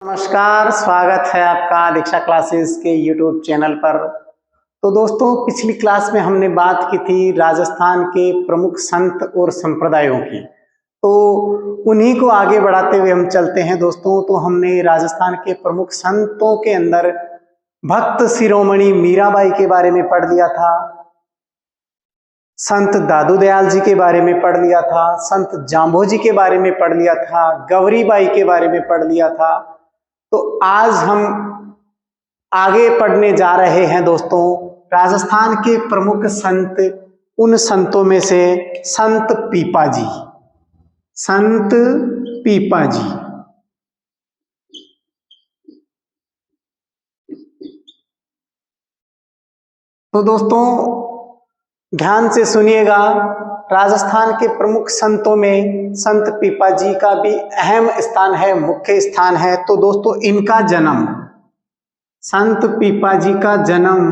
नमस्कार, स्वागत है आपका दीक्षा क्लासेस के YouTube चैनल पर। तो दोस्तों, पिछली क्लास में हमने बात की थी राजस्थान के प्रमुख संत और संप्रदायों की, तो उन्हीं को आगे बढ़ाते हुए हम चलते हैं दोस्तों। तो हमने राजस्थान के प्रमुख संतों के अंदर भक्त शिरोमणि मीराबाई के बारे में पढ़ लिया था, संत दादू दयाल जी के बारे में पढ़ लिया था, संत जाम्बो जी के बारे में पढ़ लिया था, गौरीबाई के बारे में पढ़ लिया था। तो आज हम आगे पढ़ने जा रहे हैं दोस्तों राजस्थान के प्रमुख संत, उन संतों में से संत पीपाजी। संत पीपाजी तो दोस्तों ध्यान से सुनिएगा, राजस्थान के प्रमुख संतों में संत पीपाजी का भी अहम स्थान है, मुख्य स्थान है। तो दोस्तों इनका जन्म, संत पीपाजी का जन्म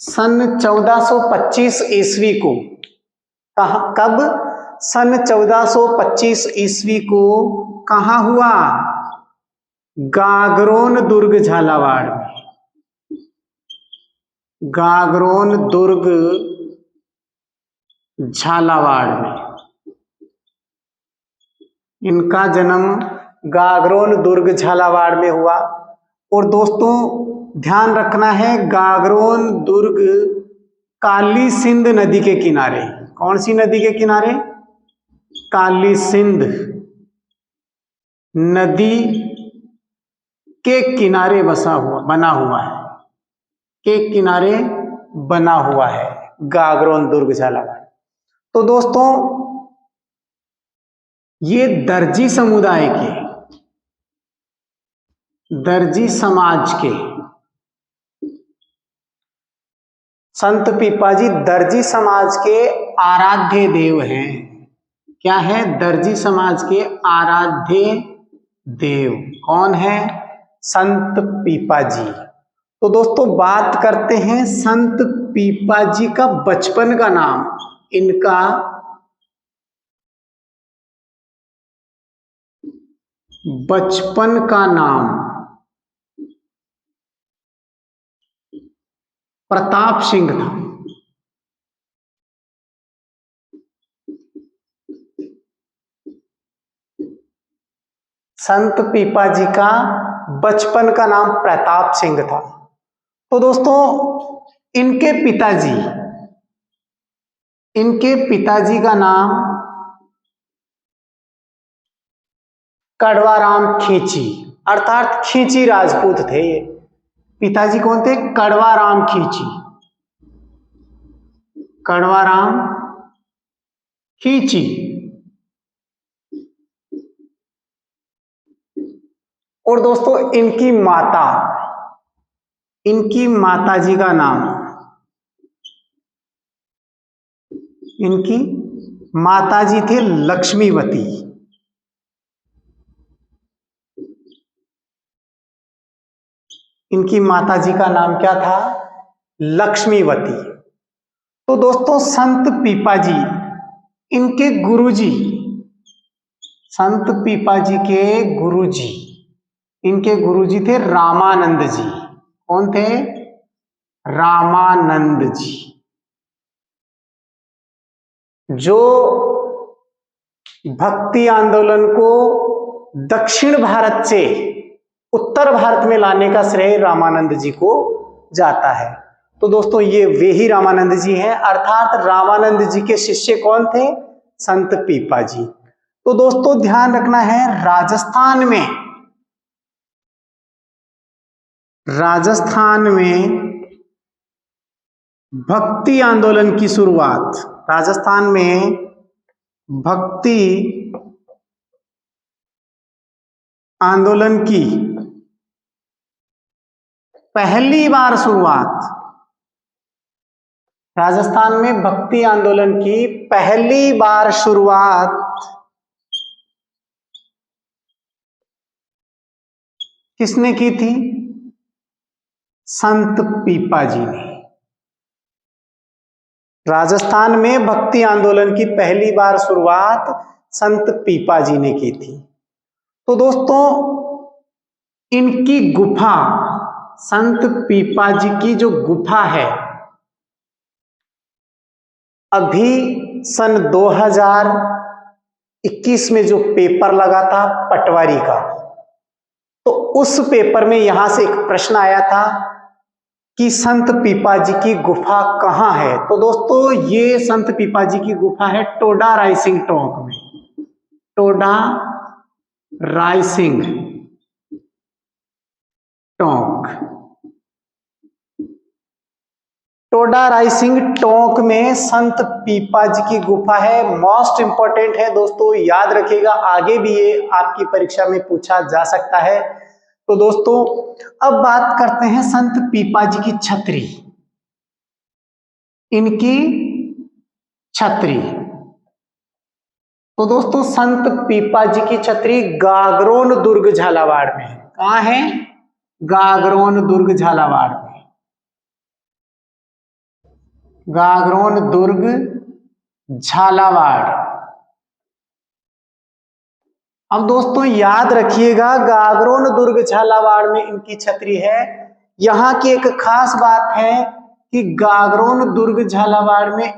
सन 1425 ईस्वी को, कब? सन 1425 ईस्वी को कहाँ हुआ? गागरोन दुर्ग झालावाड़ में। गागरोन दुर्ग झालावाड़ में इनका जन्म गागरोन दुर्ग झालावाड़ में हुआ। और दोस्तों ध्यान रखना है, गागरोन दुर्ग काली सिंध नदी के किनारे। कौन सी नदी के किनारे? काली सिंध नदी के किनारे बना हुआ है, के किनारे बना हुआ है गागरोन दुर्ग झालावाड़। तो दोस्तों ये दर्जी समुदाय के, दर्जी समाज के संत पीपाजी दर्जी समाज के आराध्य देव हैं। क्या है? दर्जी समाज के आराध्य देव। कौन है? संत पीपाजी। तो दोस्तों बात करते हैं संत पीपाजी का बचपन का नाम। इनका बचपन का नाम प्रताप सिंह था। संत पीपाजी का बचपन का नाम प्रताप सिंह था। तो दोस्तों इनके पिताजी का नाम कड़वाराम खींची, अर्थात खींची राजपूत थे। पिताजी कौन थे? कड़वाराम खींची। कड़वाराम खींची। और दोस्तों इनकी माताजी का नाम, इनकी माताजी थे लक्ष्मीवती। इनकी माताजी का नाम क्या था? लक्ष्मीवती। तो दोस्तों संत पीपाजी, इनके गुरुजी, संत पीपाजी के गुरुजी, इनके गुरुजी थे रामानंद जी। कौन थे? रामानंद जी, जो भक्ति आंदोलन को दक्षिण भारत से उत्तर भारत में लाने का श्रेय रामानंद जी को जाता है। तो दोस्तों ये वे ही रामानंद जी हैं, अर्थात रामानंद जी के शिष्य कौन थे? संत पीपाजी। तो दोस्तों ध्यान रखना है, राजस्थान में भक्ति आंदोलन की शुरुआत, राजस्थान में भक्ति आंदोलन की पहली बार शुरुआत, राजस्थान में भक्ति आंदोलन की पहली बार शुरुआत किसने की थी? संत पीपाजी ने। राजस्थान में भक्ति आंदोलन की पहली बार शुरुआत संत पीपा जी ने की थी। तो दोस्तों इनकी गुफा, संत पीपा जी की जो गुफा है, अभी सन 2021 में जो पेपर लगा था पटवारी का, तो उस पेपर में यहां से एक प्रश्न आया था कि संत पीपा जी की गुफा कहां है। तो दोस्तों ये संत पीपा जी की गुफा है टोडा रायसिंग टोंक में, टोडा रायसिंग टोंक, टोडा रायसिंग टोंक में संत पीपा जी की गुफा है। मोस्ट इंपॉर्टेंट है दोस्तों, याद रखिएगा, आगे भी ये आपकी परीक्षा में पूछा जा सकता है। तो दोस्तों अब बात करते हैं संत पीपा जी की छतरी, इनकी छतरी। तो दोस्तों संत पीपा जी की छतरी गागरोन दुर्ग झालावाड़ में है। कहां है? गागरोन दुर्ग झालावाड़ में, गागरोन दुर्ग झालावाड़। अब दोस्तों याद रखिएगा, गागरोन दुर्ग झालावाड़ में इनकी छतरी है। यहां की एक खास बात है कि गागरोन दुर्ग झालावाड़ में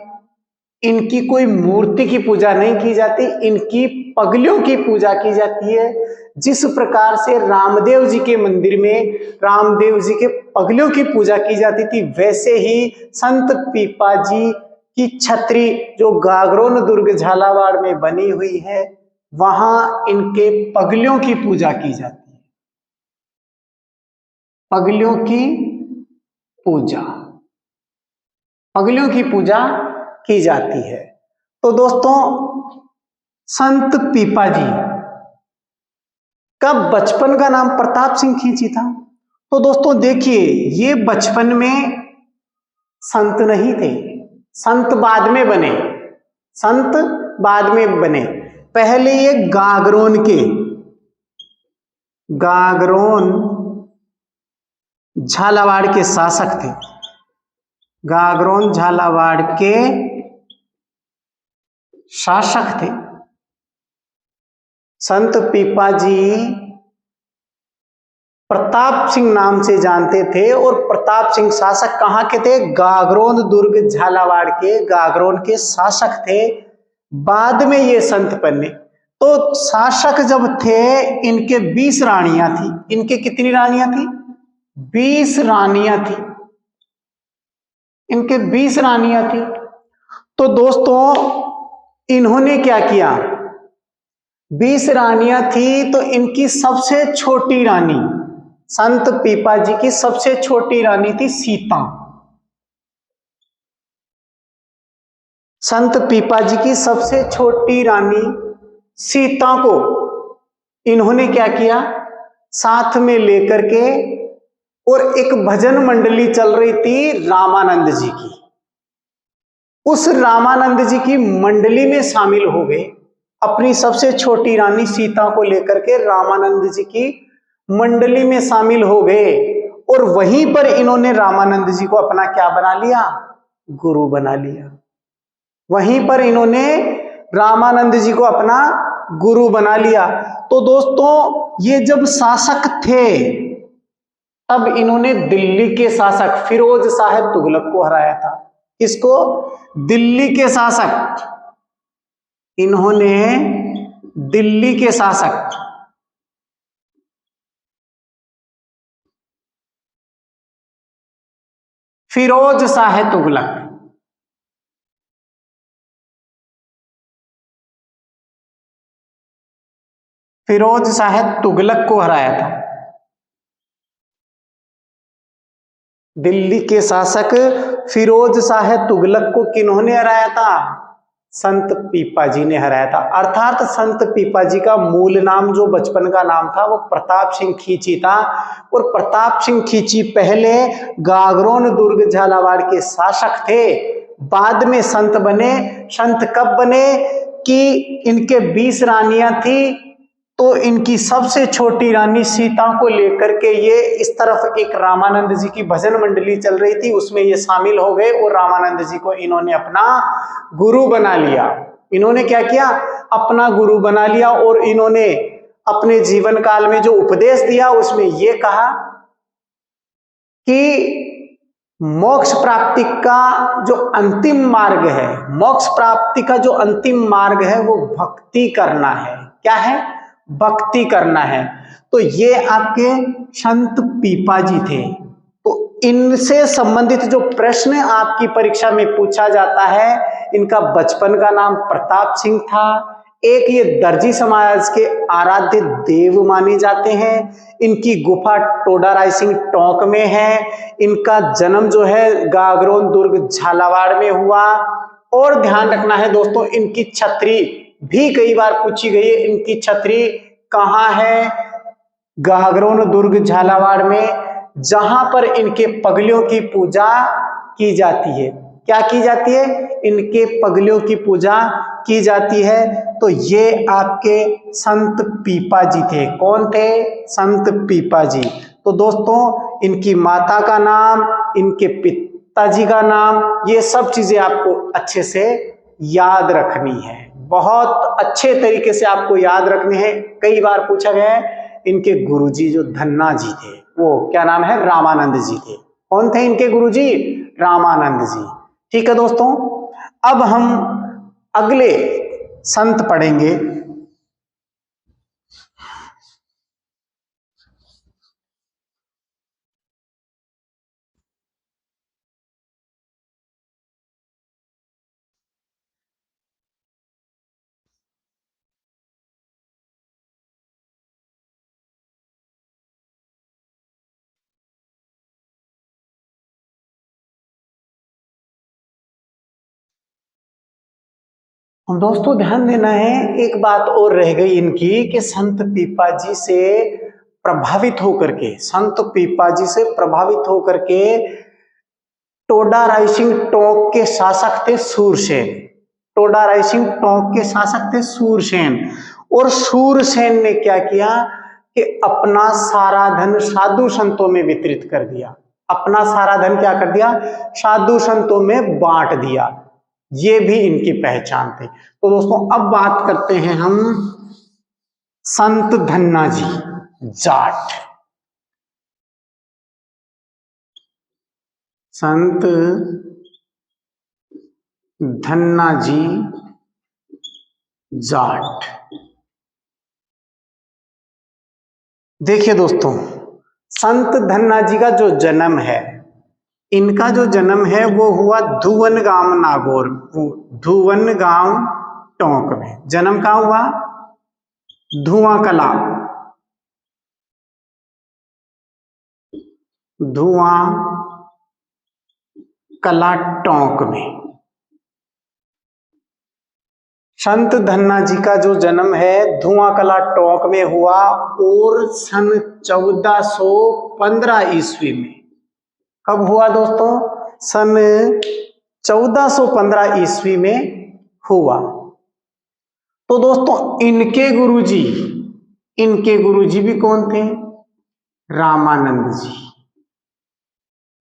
इनकी कोई मूर्ति की पूजा नहीं की जाती, इनकी पगलियों की पूजा की जाती है। जिस प्रकार से रामदेव जी के मंदिर में रामदेव जी के पगलियों की पूजा की जाती थी, वैसे ही संत पीपा जी की छतरी जो गागरोन दुर्ग झालावाड़ में बनी हुई है, वहां इनके पगलियों की पूजा की जाती है, पगलियों की पूजा, पगलियों की पूजा की जाती है। तो दोस्तों संत पीपा जी का बचपन का नाम प्रताप सिंह खींची था। तो दोस्तों देखिए, ये बचपन में संत नहीं थे, संत बाद में बने, संत बाद में बने। पहले ये गागरोन के, गागरोन झालावाड़ के शासक थे, गागरोन झालावाड़ के शासक थे। संत पीपा जी प्रताप सिंह नाम से जानते थे, और प्रताप सिंह शासक कहां के थे? गागरोन दुर्ग झालावाड़ के, गागरोन के शासक थे। बाद में ये संत बने। तो शासक जब थे, इनके 20 रानियां थी। इनके कितनी रानियां थी? 20 रानियां थी, इनके 20 रानियां थी। तो दोस्तों इन्होंने क्या किया? 20 रानियां थी, तो इनकी सबसे छोटी रानी, संत पीपा जी की सबसे छोटी रानी थी सीता। संत पीपा जी की सबसे छोटी रानी सीता को इन्होंने क्या किया? साथ में लेकर के, और एक भजन मंडली चल रही थी रामानंद जी की, उस रामानंद जी की मंडली में शामिल हो गए। अपनी सबसे छोटी रानी सीता को लेकर के रामानंद जी की मंडली में शामिल हो गए, और वहीं पर इन्होंने रामानंद जी को अपना क्या बना लिया? गुरु बना लिया। वहीं पर इन्होंने रामानंद जी को अपना गुरु बना लिया। तो दोस्तों ये जब शासक थे, तब इन्होंने दिल्ली के शासक फिरोज साहब तुगलक को हराया था। किसको? दिल्ली के शासक, इन्होंने दिल्ली के शासक फिरोज शाह तुगलक, फिरोज शाह तुगलक को हराया था। दिल्ली के शासक फिरोज शाह तुगलक को किन्होंने हराया था? संत पीपा जी ने हराया था। अर्थात संत पीपा जी का मूल नाम, जो बचपन का नाम था, वो प्रताप सिंह खींची था। और प्रताप सिंह खींची पहले गागरोन दुर्ग झालावाड़ के शासक थे, बाद में संत बने। संत कब बने? कि इनके 20 रानियां थी, तो इनकी सबसे छोटी रानी सीता को लेकर के ये इस तरफ एक रामानंद जी की भजन मंडली चल रही थी, उसमें ये शामिल हो गए, और रामानंद जी को इन्होंने अपना गुरु बना लिया। इन्होंने क्या किया, अपना गुरु बना लिया और इन्होंने अपने जीवन काल में जो उपदेश दिया उसमें ये कहा कि मोक्ष प्राप्ति का जो अंतिम मार्ग है, मोक्ष प्राप्ति का जो अंतिम मार्ग है वो भक्ति करना है। क्या है? भक्ति करना है। तो ये आपके संत पीपा जी थे। तो इनसे संबंधित जो प्रश्न आपकी परीक्षा में पूछा जाता है, इनका बचपन का नाम प्रताप सिंह था। एक ये दर्जी समाज के आराध्य देव माने जाते हैं। इनकी गुफा टोडा रायसिंह टोंक में है। इनका जन्म जो है गागरोन दुर्ग झालावाड़ में हुआ। और ध्यान रखना है दोस्तों, इनकी छतरी भी कई बार पूछी गई है। इनकी छतरी कहाँ है? गागरोन दुर्ग झालावाड़ में, जहां पर इनके पगलियों की पूजा की जाती है। क्या की जाती है? इनके पगलियों की पूजा की जाती है। तो ये आपके संत पीपा जी थे। कौन थे? संत पीपा जी। तो दोस्तों, इनकी माता का नाम, इनके पिताजी का नाम, ये सब चीजें आपको अच्छे से याद रखनी है। बहुत अच्छे तरीके से आपको याद रखनी है। कई बार पूछा गया है। इनके गुरुजी जो धन्ना जी थे, वो क्या नाम है? रामानंद जी थे। कौन थे इनके गुरुजी? रामानंद जी। ठीक है दोस्तों, अब हम अगले संत पढ़ेंगे। दोस्तों ध्यान देना है, एक बात और रह गई इनकी कि संत पीपा जी से प्रभावित होकर के, संत पीपा जी से प्रभावित होकर के टोडा रायसिंह टोंक के शासक थे सूरसेन। टोडा रायसिंह टोंक के शासक थे सूरसेन। और सूरसेन ने क्या किया कि अपना सारा धन साधु संतों में वितरित कर दिया। अपना सारा धन क्या कर दिया? साधु संतों में बांट दिया। ये भी इनकी पहचान थी। तो दोस्तों अब बात करते हैं हम संत धन्ना जी जाट। संत धन्ना जी जाट। देखिए दोस्तों, संत धन्ना जी का जो जन्म है, इनका जो जन्म है वो हुआ धुवन गांव नागौर, धुवन गांव टोंक में। जन्म कहाँ हुआ? धुआं कला, धुआं कला टोंक में। संत धन्ना जी का जो जन्म है धुआं कला टोंक में हुआ और सन 1415 ईस्वी में। कब हुआ दोस्तों? सन 1415 ईस्वी में हुआ। तो दोस्तों इनके गुरुजी भी कौन थे? रामानंद जी।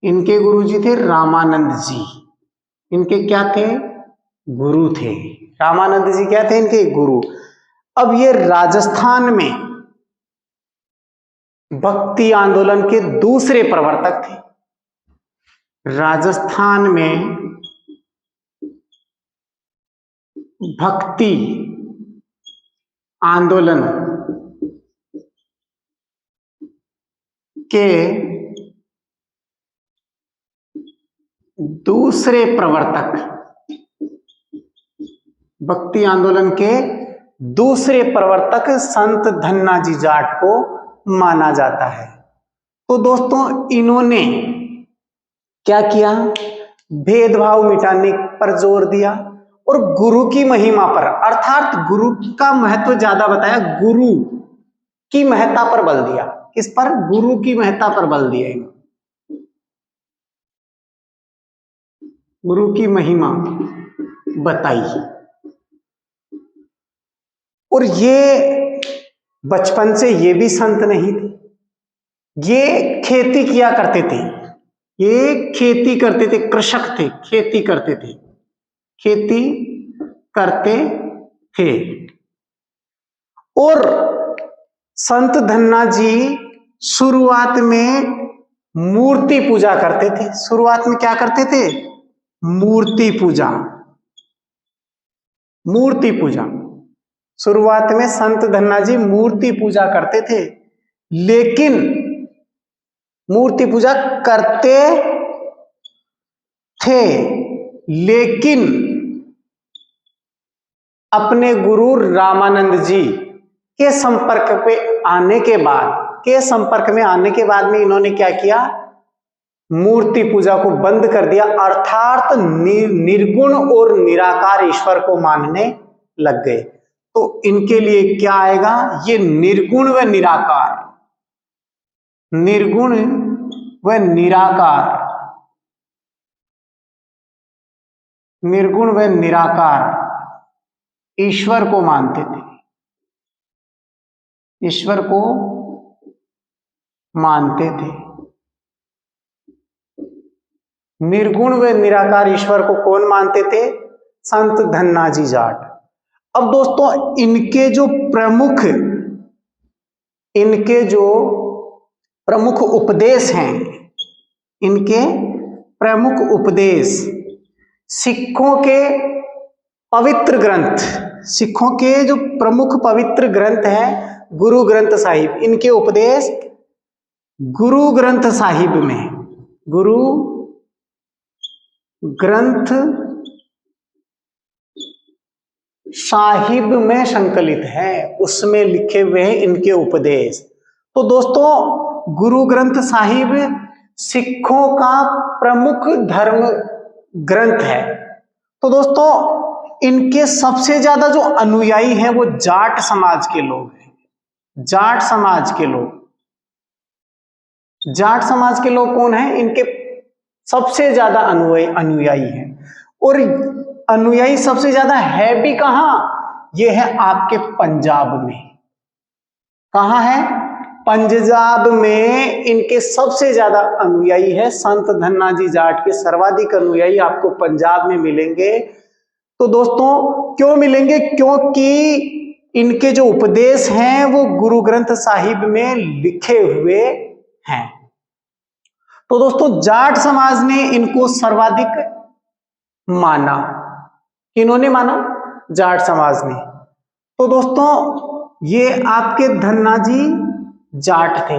इनके गुरुजी थे रामानंद जी। इनके क्या थे? गुरु थे। रामानंद जी क्या थे? इनके गुरु। अब ये राजस्थान में भक्ति आंदोलन के दूसरे प्रवर्तक थे। राजस्थान में भक्ति आंदोलन के दूसरे प्रवर्तक, भक्ति आंदोलन के दूसरे प्रवर्तक संत धन्ना जी जाट को माना जाता है। तो दोस्तों इन्होंने क्या किया? भेदभाव मिटाने पर जोर दिया और गुरु की महिमा पर, अर्थात गुरु का महत्व ज्यादा बताया, गुरु की महत्ता पर बल दिया। किस पर? गुरु की महत्ता पर बल दिया। गुरु की महिमा बताई। और ये बचपन से ये भी संत नहीं थे, ये खेती किया करते थे। ये खेती करते थे, कृषक थे, खेती करते थे, खेती करते थे। और संत धन्ना जी शुरुआत में मूर्ति पूजा करते थे। शुरुआत में क्या करते थे? मूर्ति पूजा। मूर्ति पूजा शुरुआत में संत धन्ना जी मूर्ति पूजा करते थे, लेकिन मूर्ति पूजा करते थे, लेकिन अपने गुरु रामानंद जी के संपर्क में आने के बाद में इन्होंने क्या किया? मूर्ति पूजा को बंद कर दिया, अर्थात निर्गुण और निराकार ईश्वर को मानने लग गए। तो इनके लिए क्या आएगा? ये निर्गुण व निराकार, निर्गुण व निराकार, निर्गुण व निराकार ईश्वर को मानते थे, ईश्वर को मानते थे। निर्गुण व निराकार ईश्वर को कौन मानते थे? संत धन्ना जी जाट। अब दोस्तों इनके जो प्रमुख उपदेश हैं, इनके प्रमुख उपदेश सिखों के पवित्र ग्रंथ, सिखों के जो प्रमुख पवित्र ग्रंथ हैं गुरु ग्रंथ साहिब, इनके उपदेश गुरु ग्रंथ साहिब में, गुरु ग्रंथ साहिब में संकलित है, उसमें लिखे हुए हैं इनके उपदेश। तो दोस्तों गुरु ग्रंथ साहिब सिखों का प्रमुख धर्म ग्रंथ है। तो दोस्तों इनके सबसे ज्यादा जो अनुयायी हैं वो जाट समाज के लोग हैं। जाट समाज के लोग, जाट समाज के लोग कौन हैं? इनके सबसे ज्यादा अनुयायी हैं। और अनुयायी सबसे ज्यादा है भी कहां? ये है आपके पंजाब में। कहां है? पंजाब में इनके सबसे ज्यादा अनुयायी है। संत धन्ना जी जाट के सर्वाधिक अनुयायी आपको पंजाब में मिलेंगे। तो दोस्तों क्यों मिलेंगे? क्योंकि इनके जो उपदेश हैं वो गुरु ग्रंथ साहिब में लिखे हुए हैं। तो दोस्तों जाट समाज ने इनको सर्वाधिक माना। किन्होंने माना? जाट समाज ने। तो दोस्तों ये आपके धन्ना जी जाट थे।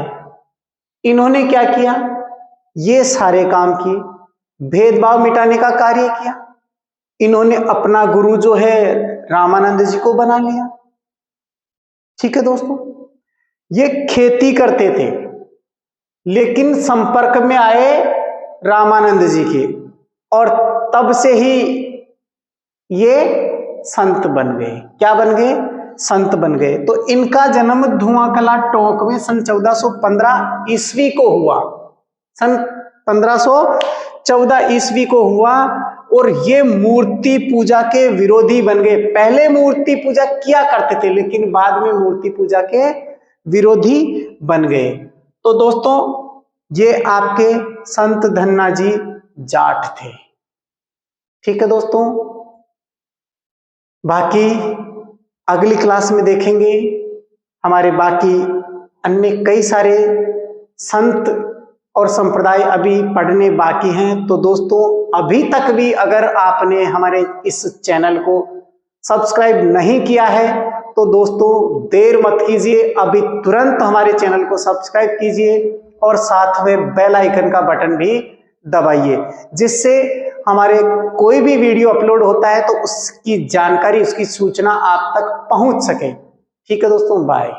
इन्होंने क्या किया? ये सारे काम किए, भेदभाव मिटाने का कार्य किया। इन्होंने अपना गुरु जो है रामानंद जी को बना लिया। ठीक है दोस्तों, ये खेती करते थे लेकिन संपर्क में आए रामानंद जी के, और तब से ही ये संत बन गए। क्या बन गए? संत बन गए। तो इनका जन्म धुआंकला टोंक में सन 1415 ईस्वी को हुआ। सन 1514 ईस्वी को हुआ। और ये मूर्ति पूजा के विरोधी बन गए। पहले मूर्ति पूजा किया करते थे लेकिन बाद में मूर्ति पूजा के विरोधी बन गए। तो दोस्तों ये आपके संत धन्ना जी जाट थे। ठीक है दोस्तों, बाकी अगली क्लास में देखेंगे हमारे बाकी अन्य कई सारे संत और संप्रदाय अभी पढ़ने बाकी हैं। तो दोस्तों अभी तक भी अगर आपने हमारे इस चैनल को सब्सक्राइब नहीं किया है तो दोस्तों देर मत कीजिए, अभी तुरंत हमारे चैनल को सब्सक्राइब कीजिए और साथ में बेल आइकन का बटन भी दबाइए, जिससे हमारे कोई भी वीडियो अपलोड होता है तो उसकी जानकारी, उसकी सूचना आप तक पहुंच सके। ठीक है दोस्तों, बाय।